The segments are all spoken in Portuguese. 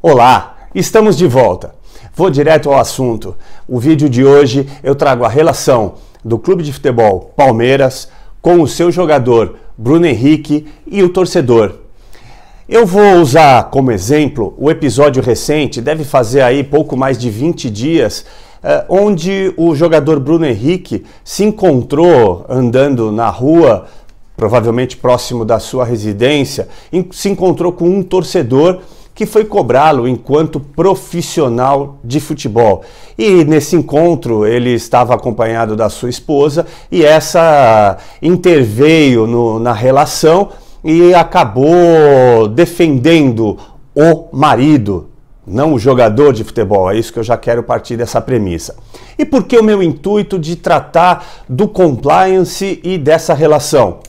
Olá, estamos de volta. Vou direto ao assunto. O vídeo de hoje eu trago a relação do Clube de Futebol Palmeiras com o seu jogador Bruno Henrique e o torcedor. Eu vou usar como exemplo o episódio recente, deve fazer aí pouco mais de 20 dias, onde o jogador Bruno Henrique se encontrou andando na rua, provavelmente próximo da sua residência, se encontrou com um torcedor que foi cobrá-lo enquanto profissional de futebol. E nesse encontro ele estava acompanhado da sua esposa e essa interveio na relação e acabou defendendo o marido, não o jogador de futebol. É isso que eu já quero partir dessa premissa. E por que o meu intuito de tratar do compliance e dessa relação?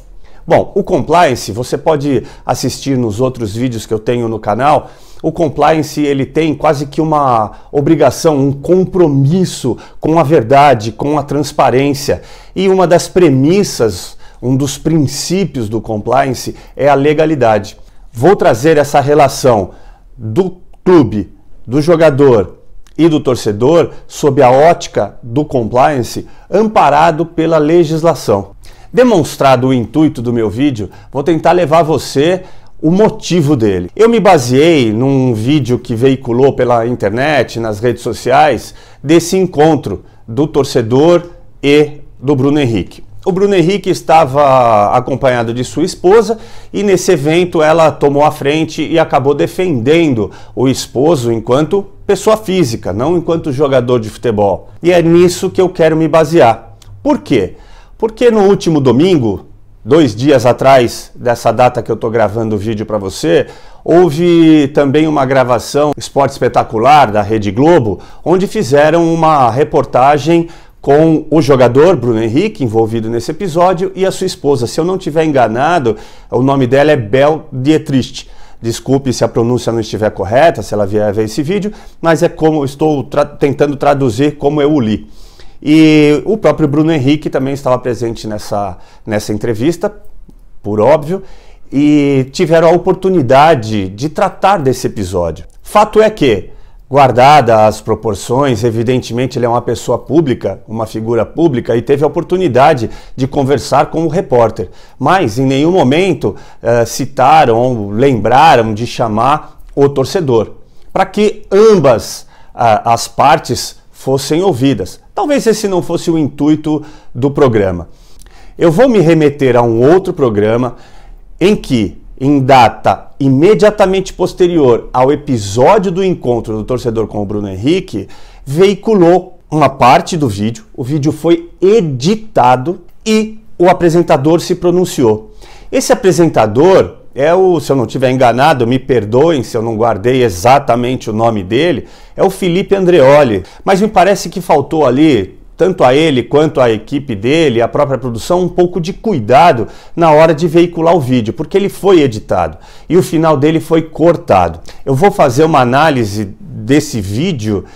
Bom, o compliance, você pode assistir nos outros vídeos que eu tenho no canal. O compliance, ele tem quase que uma obrigação, um compromisso com a verdade, com a transparência. E uma das premissas, um dos princípios do compliance é a legalidade. Vou trazer essa relação do clube, do jogador e do torcedor sob a ótica do compliance, amparado pela legislação. Demonstrado o intuito do meu vídeo, vou tentar levar você o motivo dele. Eu me baseei num vídeo que veiculou pela internet, nas redes sociais, desse encontro do torcedor e do Bruno Henrique. O Bruno Henrique estava acompanhado de sua esposa e nesse evento ela tomou a frente e acabou defendendo o esposo enquanto pessoa física, não enquanto jogador de futebol. E é nisso que eu quero me basear. Por quê? Porque no último domingo, 2 dias atrás dessa data que eu estou gravando o vídeo para você, houve também uma gravação Esporte Espetacular da Rede Globo, onde fizeram uma reportagem com o jogador Bruno Henrique, envolvido nesse episódio, e a sua esposa. Se eu não estiver enganado, o nome dela é Bel Dietrich. Desculpe se a pronúncia não estiver correta, se ela vier ver esse vídeo, mas é como eu estou tentando traduzir como eu o li. E o próprio Bruno Henrique também estava presente nessa entrevista, por óbvio, e tiveram a oportunidade de tratar desse episódio. Fato é que, guardadas as proporções, evidentemente ele é uma pessoa pública, uma figura pública, e teve a oportunidade de conversar com o repórter, mas em nenhum momento citaram ou lembraram de chamar o torcedor, para que ambas as partes fossem ouvidas. Talvez esse não fosse o intuito do programa. Eu vou me remeter a um outro programa em que, em data imediatamente posterior ao episódio do encontro do torcedor com o Bruno Henrique, veiculou uma parte do vídeo. O vídeo foi editado e o apresentador se pronunciou. Esse apresentador se eu não estiver enganado, me perdoem se eu não guardei exatamente o nome dele, é o Felipe Andreoli. Mas me parece que faltou ali, tanto a ele quanto à equipe dele, a própria produção, um pouco de cuidado na hora de veicular o vídeo, porque ele foi editado e o final dele foi cortado. Eu vou fazer uma análise desse vídeo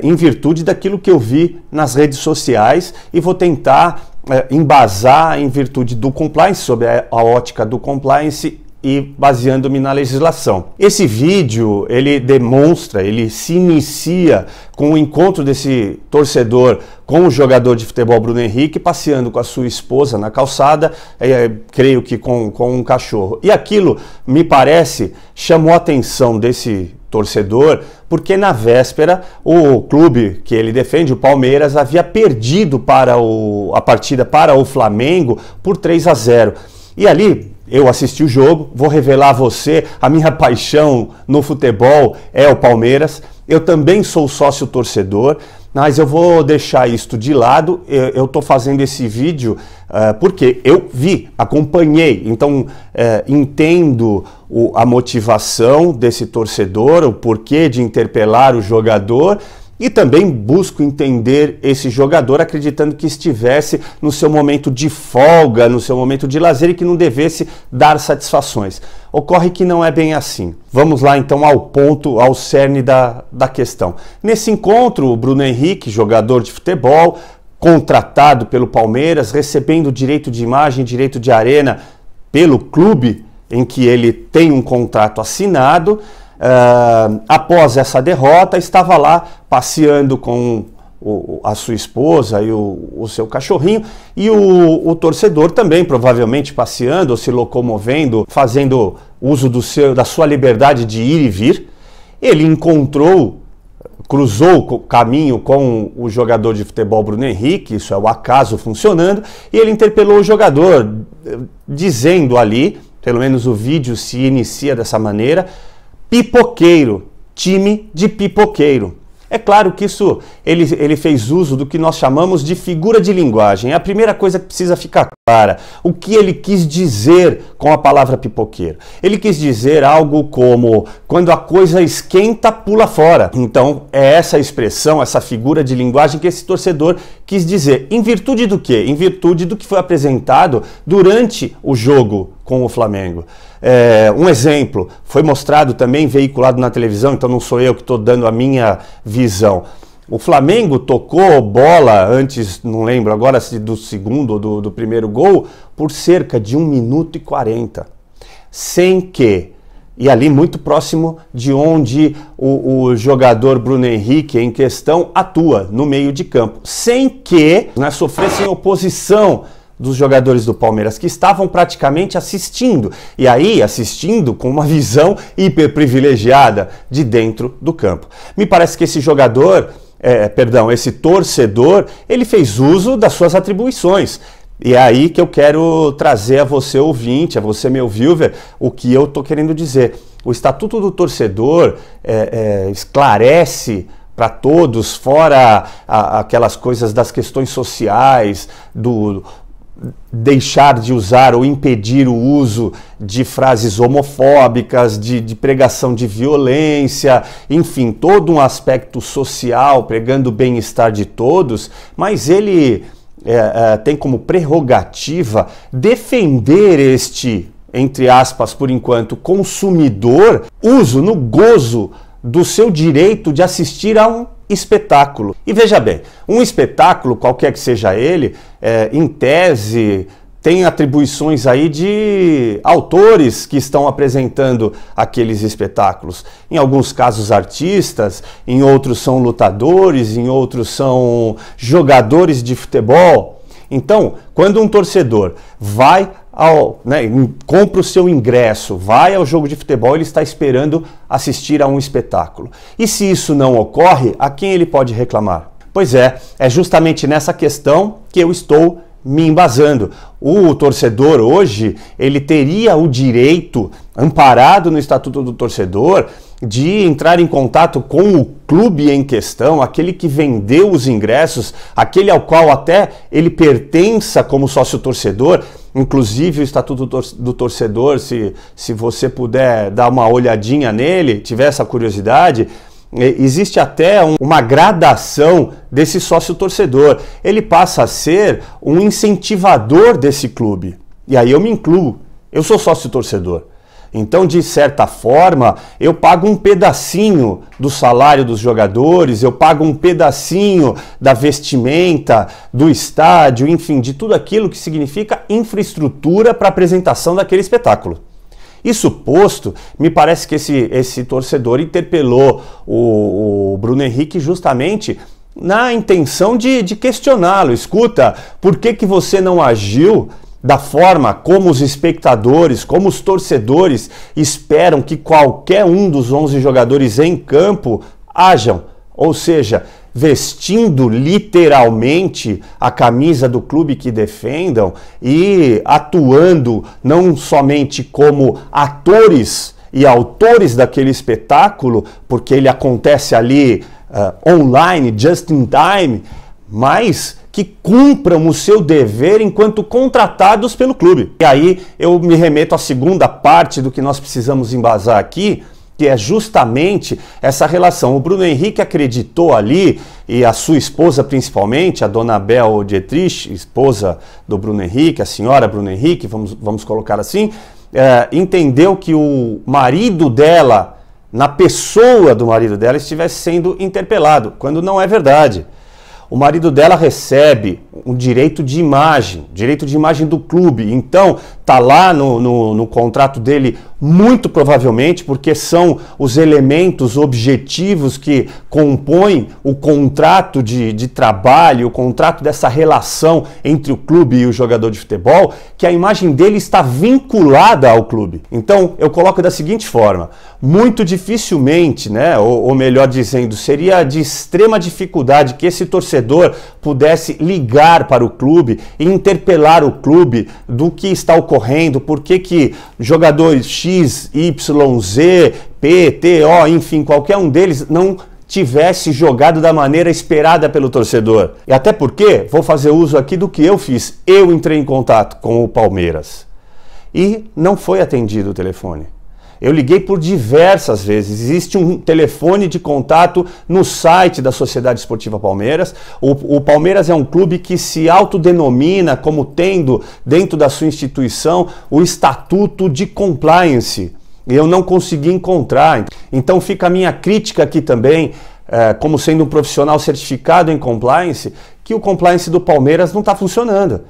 em virtude daquilo que eu vi nas redes sociais e vou tentar embasar em virtude do compliance, sob a ótica do compliance e baseando-me na legislação. Esse vídeo, ele demonstra, ele se inicia com o encontro desse torcedor com o jogador de futebol Bruno Henrique, passeando com a sua esposa na calçada, creio que com um cachorro. E aquilo, me parece, chamou a atenção desse torcedor, porque na véspera o clube que ele defende, o Palmeiras, havia perdido a partida para o Flamengo por 3-0. E ali eu assisti o jogo, vou revelar a você, a minha paixão no futebol é o Palmeiras. Eu também sou sócio torcedor, mas eu vou deixar isto de lado. Eu estou fazendo esse vídeo porque eu vi, acompanhei, então entendo a motivação desse torcedor, o porquê de interpelar o jogador. E também busco entender esse jogador acreditando que estivesse no seu momento de folga, no seu momento de lazer e que não devesse dar satisfações. Ocorre que não é bem assim. Vamos lá então ao ponto, ao cerne da questão. Nesse encontro, o Bruno Henrique, jogador de futebol, contratado pelo Palmeiras, recebendo direito de imagem, direito de arena pelo clube em que ele tem um contrato assinado, após essa derrota, estava lá passeando com a sua esposa e o seu cachorrinho, e o torcedor também, provavelmente passeando ou se locomovendo, fazendo uso da sua liberdade de ir e vir. Ele cruzou o caminho com o jogador de futebol Bruno Henrique, isso é o acaso funcionando, e ele interpelou o jogador, dizendo ali, pelo menos o vídeo se inicia dessa maneira: pipoqueiro, time de pipoqueiro. É claro que isso, ele fez uso do que nós chamamos de figura de linguagem. É a primeira coisa que precisa ficar clara. O que ele quis dizer com a palavra pipoqueiro? Ele quis dizer algo como: quando a coisa esquenta, pula fora. Então, é essa expressão, essa figura de linguagem que esse torcedor quis dizer. Em virtude do quê? Em virtude do que foi apresentado durante o jogo com o Flamengo. Um exemplo, foi mostrado também, veiculado na televisão, então não sou eu que estou dando a minha visão. O Flamengo tocou bola antes, não lembro agora se do segundo ou do primeiro gol, por cerca de 1 minuto e 40. Sem que, e ali muito próximo de onde o jogador Bruno Henrique em questão atua, no meio de campo, sem que sofressem oposição dos jogadores do Palmeiras, que estavam praticamente assistindo, e aí assistindo com uma visão hiper privilegiada de dentro do campo. Me parece que esse esse torcedor, ele fez uso das suas atribuições. E é aí que eu quero trazer a você, ouvinte, a você, meu viewer, o que eu estou querendo dizer. O Estatuto do Torcedor esclarece para todos, fora aquelas coisas das questões sociais, do deixar de usar ou impedir o uso de frases homofóbicas, de pregação de violência, enfim, todo um aspecto social, pregando o bem-estar de todos, mas ele tem como prerrogativa defender este, entre aspas, por enquanto, consumidor, uso no gozo do seu direito de assistir a um espetáculo. E veja bem, um espetáculo, qualquer que seja ele, em tese, tem atribuições aí de autores que estão apresentando aqueles espetáculos. Em alguns casos artistas, em outros são lutadores, em outros são jogadores de futebol. Então, quando um torcedor vai compra o seu ingresso, vai ao jogo de futebol, ele está esperando assistir a um espetáculo. E se isso não ocorre, a quem ele pode reclamar? Pois é justamente nessa questão que eu estou me embasando. O torcedor hoje, ele teria o direito, amparado no Estatuto do Torcedor, de entrar em contato com o clube em questão, aquele que vendeu os ingressos, aquele ao qual até ele pertença como sócio-torcedor. Inclusive o Estatuto do Torcedor, se você puder dar uma olhadinha nele, tiver essa curiosidade, existe até uma gradação desse sócio-torcedor. Ele passa a ser um incentivador desse clube. E aí eu me incluo, eu sou sócio-torcedor. Então, de certa forma, eu pago um pedacinho do salário dos jogadores, eu pago um pedacinho da vestimenta, do estádio, enfim, de tudo aquilo que significa infraestrutura para a apresentação daquele espetáculo. Isso posto, me parece que esse torcedor interpelou o Bruno Henrique justamente na intenção de questioná-lo. Escuta, por que você não agiu da forma como os espectadores, como os torcedores esperam que qualquer um dos 11 jogadores em campo ajam? Ou seja, vestindo literalmente a camisa do clube que defendam e atuando não somente como atores e autores daquele espetáculo, porque ele acontece ali online, just in time, mas que cumpram o seu dever enquanto contratados pelo clube. E aí eu me remeto à segunda parte do que nós precisamos embasar aqui, que é justamente essa relação. O Bruno Henrique acreditou ali, e a sua esposa principalmente, a dona Bel Dietrich, esposa do Bruno Henrique, a senhora Bruno Henrique, vamos colocar assim, entendeu que o marido dela, na pessoa do marido dela, estivesse sendo interpelado, quando não é verdade. o marido dela recebe um direito de imagem do clube. Então, tá lá no contrato dele, muito provavelmente, porque são os elementos objetivos que compõem o contrato de trabalho, o contrato dessa relação entre o clube e o jogador de futebol, que a imagem dele está vinculada ao clube. Então, eu coloco da seguinte forma: muito dificilmente, né, ou melhor dizendo, seria de extrema dificuldade que esse torcedor pudesse ligar para o clube e interpelar o clube do que está ocorrendo, por que jogadores X, Y, Z, P, T, O, enfim, qualquer um deles não tivesse jogado da maneira esperada pelo torcedor. E até porque, vou fazer uso aqui do que eu fiz, eu entrei em contato com o Palmeiras e não foi atendido o telefone. Eu liguei por diversas vezes, existe um telefone de contato no site da Sociedade Esportiva Palmeiras. O Palmeiras é um clube que se autodenomina como tendo dentro da sua instituição o Estatuto de Compliance. E eu não consegui encontrar. Então fica a minha crítica aqui também, como sendo um profissional certificado em compliance, que o compliance do Palmeiras não está funcionando.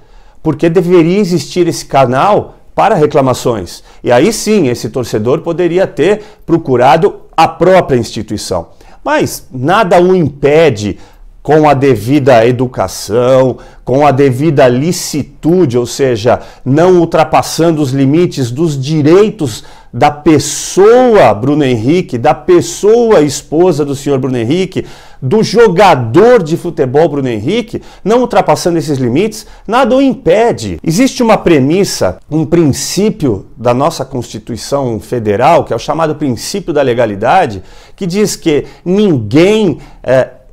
Porque deveria existir esse canal para reclamações. E aí sim, esse torcedor poderia ter procurado a própria instituição. Mas nada o impede, com a devida educação, com a devida licitude, ou seja, não ultrapassando os limites dos direitos da pessoa Bruno Henrique, da pessoa esposa do senhor Bruno Henrique, do jogador de futebol Bruno Henrique, não ultrapassando esses limites, nada o impede. Existe uma premissa, um princípio da nossa Constituição Federal, que é o chamado princípio da legalidade, que diz que ninguém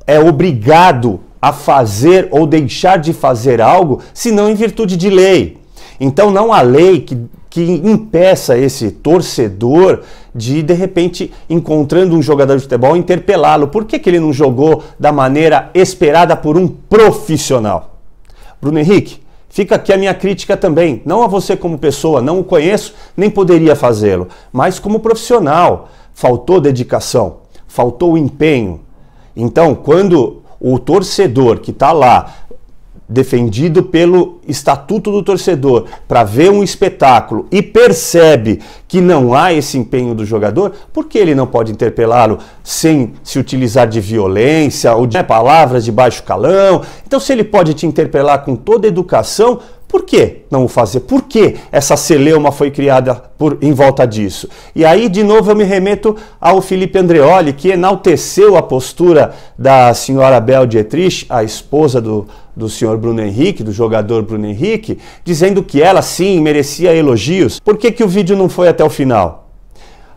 é obrigado a fazer ou deixar de fazer algo, senão em virtude de lei. Então não há lei que impeça esse torcedor de repente, encontrando um jogador de futebol, interpelá-lo. Por que ele não jogou da maneira esperada por um profissional? Bruno Henrique, fica aqui a minha crítica também, não a você como pessoa, não o conheço, nem poderia fazê-lo, mas como profissional. Faltou dedicação, faltou empenho. Então, quando o torcedor que está lá, defendido pelo Estatuto do Torcedor, para ver um espetáculo e percebe que não há esse empenho do jogador, por que ele não pode interpelá-lo sem se utilizar de violência ou de palavras de baixo calão? Então, se ele pode te interpelar com toda educação, por que não o fazer? Por que essa celeuma foi criada em volta disso? E aí, de novo, eu me remeto ao Felipe Andreoli, que enalteceu a postura da senhora Bel Dietrich, a esposa do senhor Bruno Henrique, do jogador Bruno Henrique, dizendo que ela, sim, merecia elogios. Por que o vídeo não foi até o final?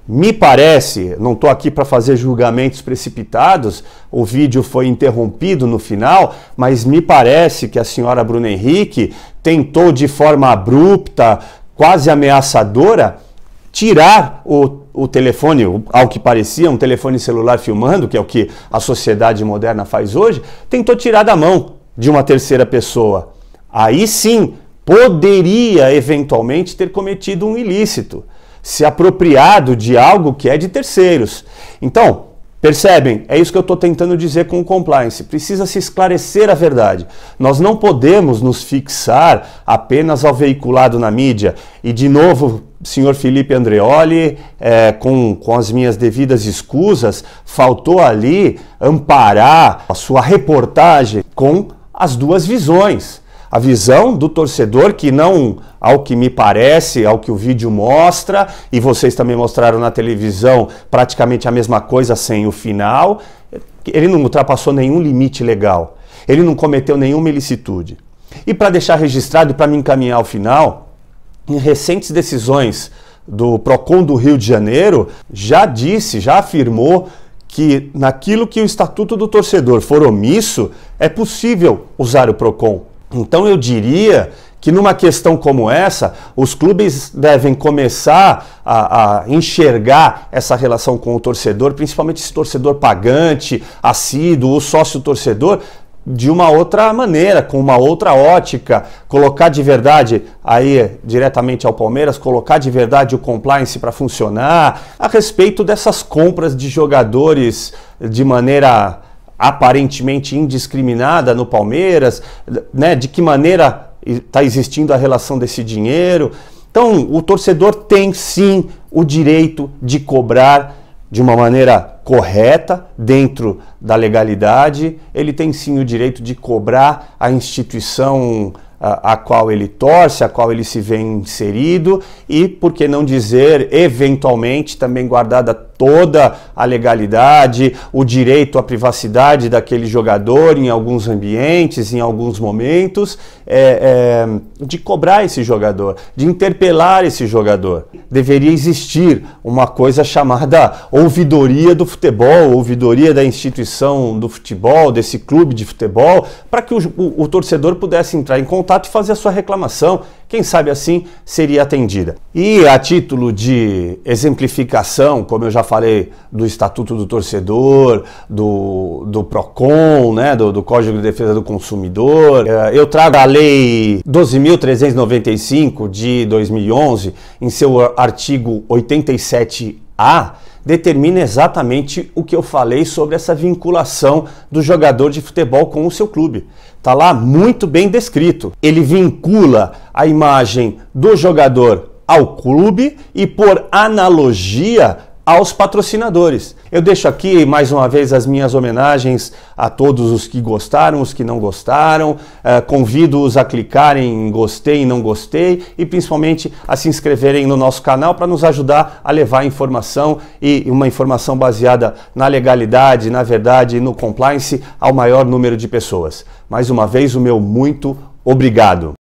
Me parece, não estou aqui para fazer julgamentos precipitados, o vídeo foi interrompido no final, mas me parece que a senhora Bruno Henrique tentou de forma abrupta, quase ameaçadora, tirar o telefone, ao que parecia um telefone celular filmando, que é o que a sociedade moderna faz hoje, tentou tirar da mão de uma terceira pessoa. Aí sim, poderia eventualmente ter cometido um ilícito, se apropriado de algo que é de terceiros. Então, percebem? É isso que eu estou tentando dizer com o compliance. Precisa se esclarecer a verdade. Nós não podemos nos fixar apenas ao veiculado na mídia. E, de novo, senhor Felipe Andreoli, com as minhas devidas escusas, faltou ali amparar a sua reportagem com as duas visões. A visão do torcedor que não, ao que me parece, ao que o vídeo mostra, e vocês também mostraram na televisão praticamente a mesma coisa sem o final, ele não ultrapassou nenhum limite legal, ele não cometeu nenhuma ilicitude. E para deixar registrado e para me encaminhar ao final, em recentes decisões do PROCON do Rio de Janeiro, já afirmou que naquilo que o Estatuto do Torcedor for omisso, é possível usar o PROCON. Então eu diria que numa questão como essa, os clubes devem começar a enxergar essa relação com o torcedor, principalmente esse torcedor pagante, assíduo, o sócio-torcedor, de uma outra maneira, com uma outra ótica, colocar de verdade, aí diretamente ao Palmeiras, colocar de verdade o compliance para funcionar, a respeito dessas compras de jogadores de maneira aparentemente indiscriminada no Palmeiras, né? De que maneira está existindo a relação desse dinheiro. Então, o torcedor tem sim o direito de cobrar de uma maneira correta, dentro da legalidade. Ele tem sim o direito de cobrar a instituição a qual ele torce, a qual ele se vê inserido e, por que não dizer, eventualmente, também guardada toda a legalidade, o direito à privacidade daquele jogador em alguns ambientes, em alguns momentos, de cobrar esse jogador, de interpelar esse jogador. Deveria existir uma coisa chamada ouvidoria do futebol, ouvidoria da instituição do futebol, desse clube de futebol, para que o torcedor pudesse entrar em contato e fazer a sua reclamação. Quem sabe assim seria atendida. E a título de exemplificação, como eu já falei, do Estatuto do Torcedor, do PROCON, né, do Código de Defesa do Consumidor, eu trago a Lei 12.395 de 2011, em seu artigo 87A, determina exatamente o que eu falei sobre essa vinculação do jogador de futebol com o seu clube. Está lá muito bem descrito. Ele vincula a imagem do jogador ao clube e, por analogia, aos patrocinadores. Eu deixo aqui mais uma vez as minhas homenagens a todos os que gostaram, os que não gostaram, convido-os a clicarem em gostei e não gostei e principalmente a se inscreverem no nosso canal para nos ajudar a levar informação e uma informação baseada na legalidade, na verdade e no compliance ao maior número de pessoas. Mais uma vez o meu muito obrigado.